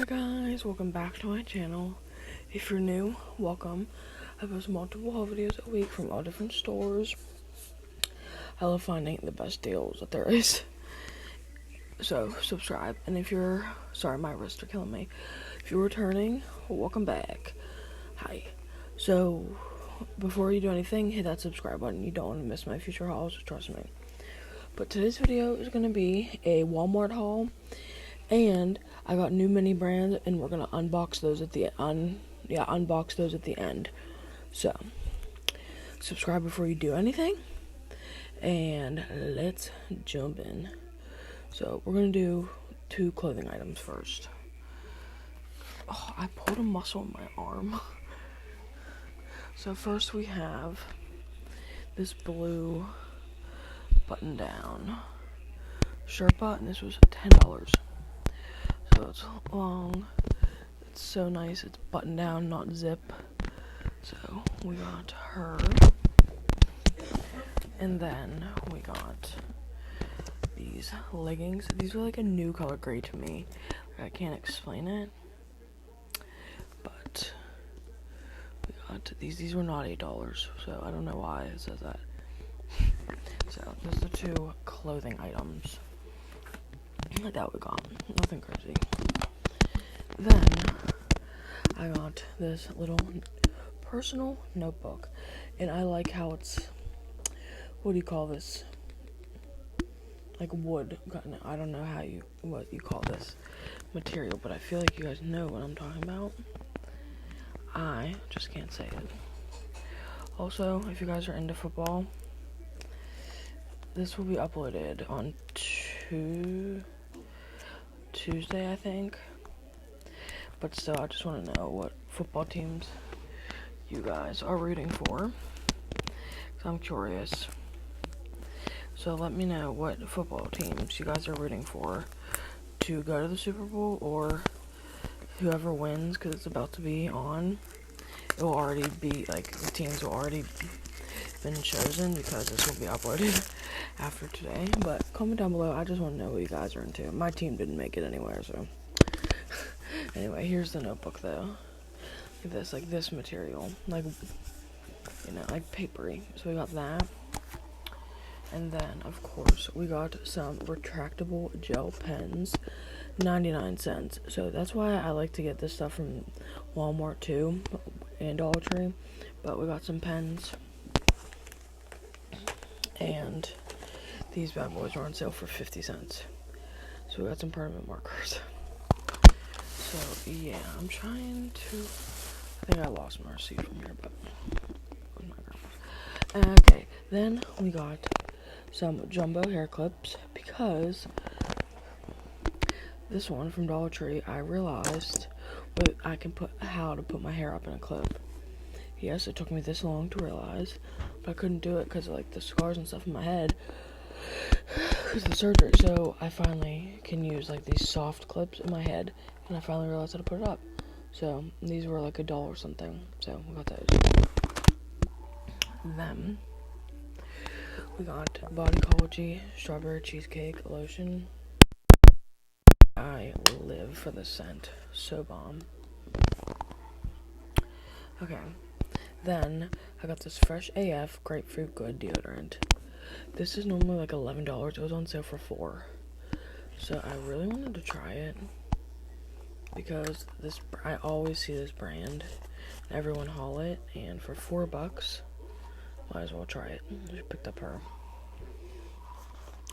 Guys, welcome back to my channel. If you're new, welcome. I post multiple haul videos a week from all different stores. I love finding the best deals that there is. So subscribe, and if you're my wrists are killing me. If you're returning, welcome back. Hi. So before you do anything, hit that subscribe button. You don't want to miss my future hauls, trust me. But today's video is going to be a Walmart haul, and I got new mini brands, and we're gonna unbox those at the end. So subscribe before you do anything, and let's jump in. So we're gonna do 2 clothing items first. Oh, I pulled a muscle in my arm. So first we have this blue button-down Sherpa, and this was $10. So it's long, it's so nice, it's button down, not zip. So we got her, and then we got these leggings. These are like a new color gray to me. I can't explain it, but we got these were not $8, so I don't know why it says that. So those are 2 clothing items that we got. Nothing crazy. Then I got this little personal notebook, and I like how it's, what do you call this? Like wood. I don't know what you call this material, but I feel like you guys know what I'm talking about. I just can't say it. Also, if you guys are into football, this will be uploaded on Tuesday, I think. But still, I just want to know what football teams you guys are rooting for, 'cause I'm curious. So let me know what football teams you guys are rooting for to go to the Super Bowl, or whoever wins, because it's about to be on. It will already be, like, the teams will already been chosen, because this will be uploaded after today. But comment down below. I just want to know what you guys are into. My team didn't make it anywhere, so anyway, here's the notebook though. Look at this, like this material, like, you know, like papery. So we got that, and then of course we got some retractable gel pens, 99 cents. So that's why I like to get this stuff from Walmart too, and Dollar Tree. But we got some pens, and these bad boys were on sale for 50 cents. So we got some permanent markers. So yeah, I'm trying to, I think I lost my receipt from here, but where's my grandma's? Okay, then we got some jumbo hair clips, because this one from Dollar Tree, I realized how to put my hair up in a clip. Yes, it took me this long to realize, but I couldn't do it because of like the scars and stuff in my head because of the surgery. So I finally can use like these soft clips in my head, and I finally realized how to put it up. So these were like $1 or something, so we got those. Then we got Bodycology strawberry cheesecake lotion. I live for this scent, so bomb. Okay, then I got this Fresh AF Grapefruit Good deodorant. This is normally like $11. It was on sale for $4. So I really wanted to try it, because I always see this brand, everyone haul it, and for $4, might as well try it. I just picked up her.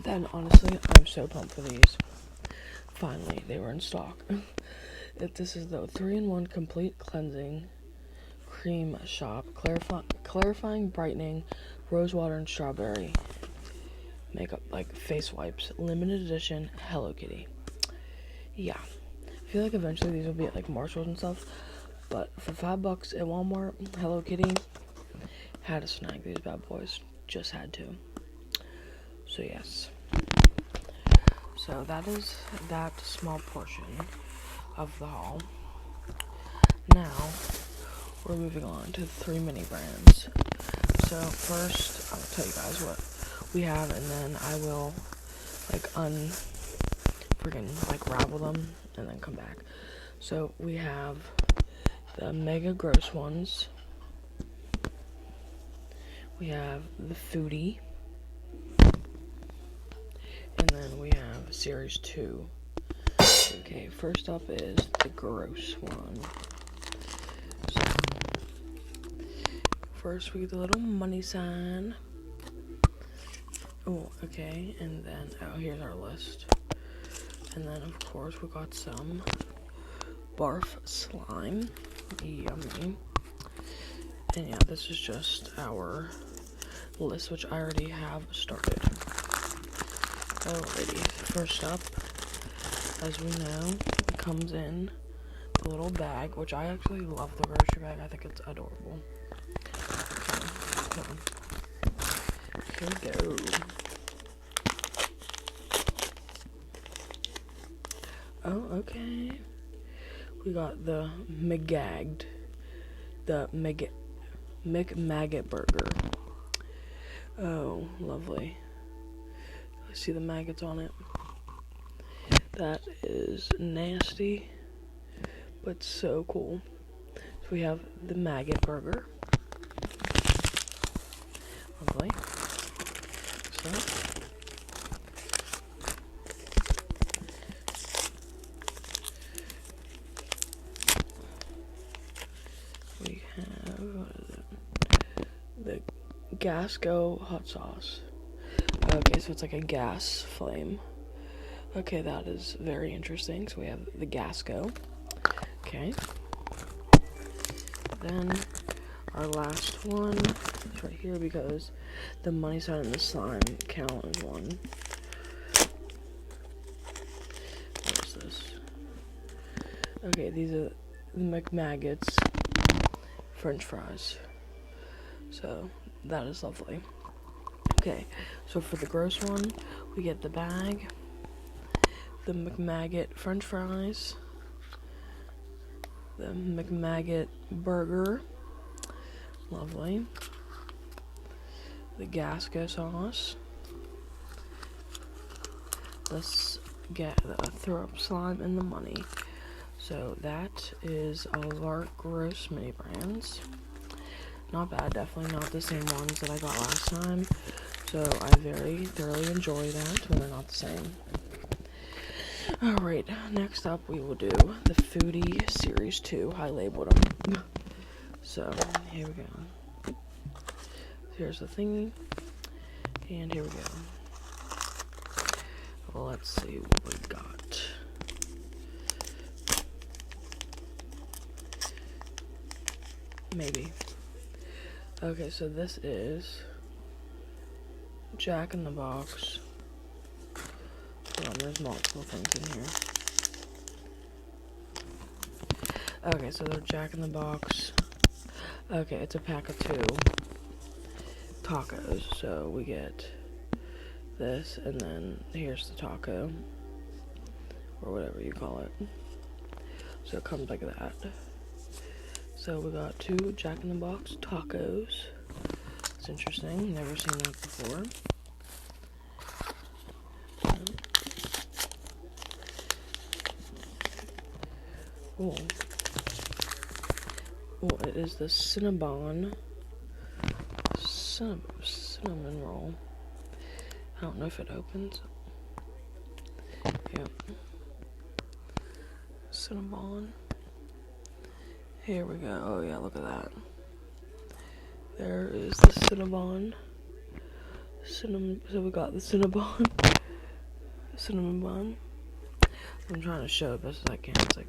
Then honestly, I'm so pumped for these. Finally, they were in stock. This is the 3-in-1 complete cleansing cream shop, clarifying, brightening, rose water and strawberry makeup, like face wipes, limited edition, Hello Kitty. Yeah, I feel like eventually these will be at like Marshalls and stuff, but for $5 at Walmart, Hello Kitty, had to snag these bad boys, just had to. So yes, so that is that small portion of the haul. Now we're moving on to 3 mini brands. So first, I'll tell you guys what we have, and then I will like freaking like ravel them and then come back. So we have the mega gross ones. We have the Foodie. And then we have Series 2. Okay, first up is the gross one. So, first we get the little money sign. Oh, okay, and then, here's our list. And then, of course, we got some barf slime. Yummy. And yeah, this is just our list, which I already have started. Alrighty, first up, as we know, it comes in a little bag, which I actually love the grocery bag. I think it's adorable. Okay, here we go. Oh, okay. We got the McGagged, the McMaggot burger. Oh, lovely. I see the maggots on it. That is nasty, but so cool. So we have the maggot burger. Lovely. So we have, what is it? The Gasco hot sauce. Okay, so it's like a gas flame. Okay, that is very interesting. So we have the Gasco. Okay. Then our last one is right here because the money sign and the slime count as one. What is this? Okay, these are the McMaggots French fries. So that is lovely. Okay, so for the gross one, we get the bag, the McMaggot French fries, the McMaggot burger, lovely, the Gasco sauce, let's get the throw up slime and the money. So that is all of our gross mini brands. Not bad, definitely not the same ones that I got last time. So I very thoroughly enjoy that when they're not the same. Alright, next up we will do the Foodie Series 2. I labeled them. So, here we go. Here's the thingy. And here we go. Well, let's see what we got. Maybe. Okay, so this is Jack in the Box. Hold on, there's multiple things in here. Okay, so they're Jack in the Box. Okay, it's a pack of 2 tacos. So we get this, and then here's the taco, or whatever you call it. So it comes like that. So we got 2 Jack in the Box tacos. It's interesting, never seen that before. Oh, it is the cinnamon roll. I don't know if it opens. Yep. Cinnamon. Here we go. Oh yeah, look at that. There is the cinnamon. So we got the cinnamon bun. I'm trying to show it best as I can. It's like,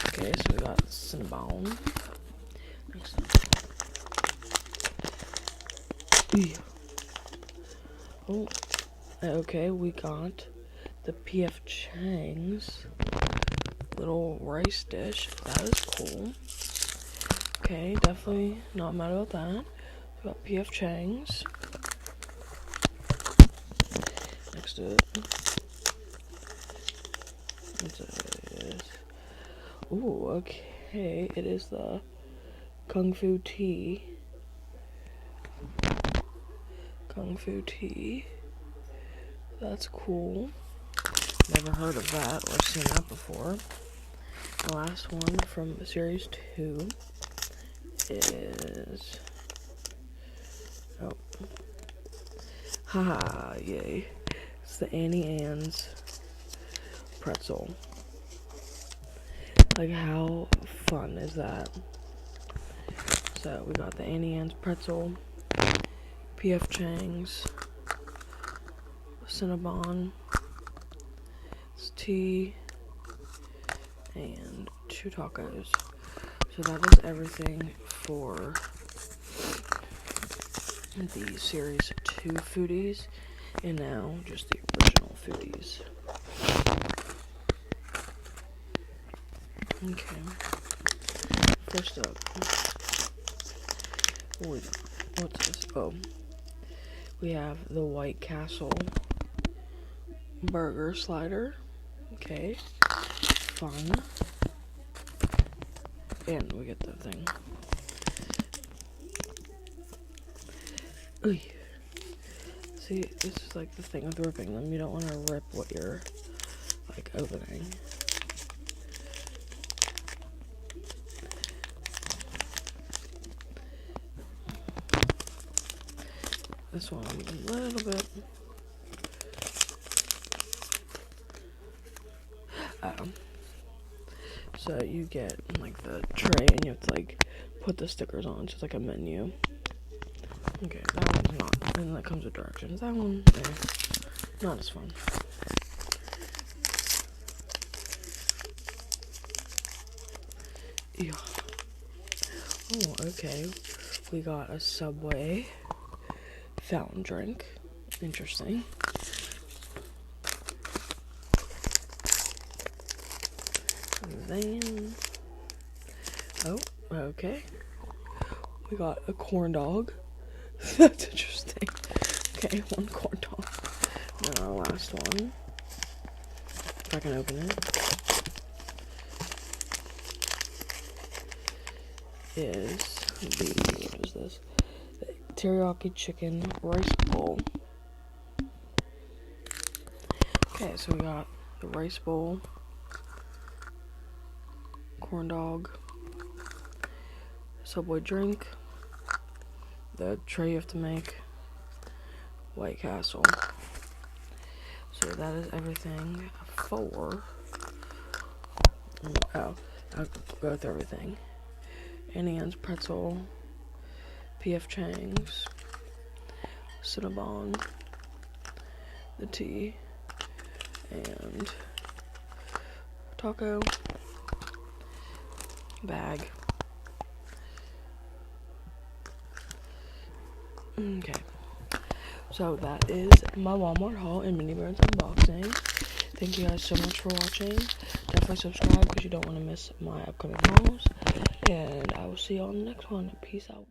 okay, so we got the cinnamon. Next up. Oh, okay, we got the P.F. Chang's little rice dish. That is cool. Okay, definitely not mad about that. We got P.F. Chang's. Next to it. What's this? Ooh, okay. It is the Kung Fu tea. Kung Fu tea. That's cool. Never heard of that or seen that before. The last one from series 2 is, oh, haha, yay, it's the Annie Ann's pretzel. Like, how fun is that? So we got the Annie Ann's pretzel, P.F. Chang's, Cinnabon, tea, and 2 tacos. So that is everything for the series 2 Foodies, and now just the original Foodies. Okay, first up, what's this? Oh, we have the White Castle burger slider. Okay, fun. And we get the thing. Oy. See, this is like the thing with ripping them. You don't want to rip what you're like opening. This one a little bit. So you get like the tray and you have to like put the stickers on. It's just like a menu. Okay, that one's not. And that comes with directions. That one, not as fun. Yeah. Oh, okay. We got a Subway fountain drink. Interesting. And then, oh, okay. We got a corn dog. That's interesting. Okay, 1 corn dog. And then our last one. If I can open it. Is what is this? The teriyaki chicken rice bowl. Okay, so we got the rice bowl, corn dog, Subway drink, the tray you have to make, White Castle. So that is everything for, I'll go with everything. Annie Ann's pretzel, P.F. Chang's, Cinnabon, the tea, and taco bag. Okay, so that is my Walmart haul and Mini Birds unboxing. Thank you guys so much for watching. Definitely subscribe because you don't want to miss my upcoming hauls. And I will see you on the next one. Peace out.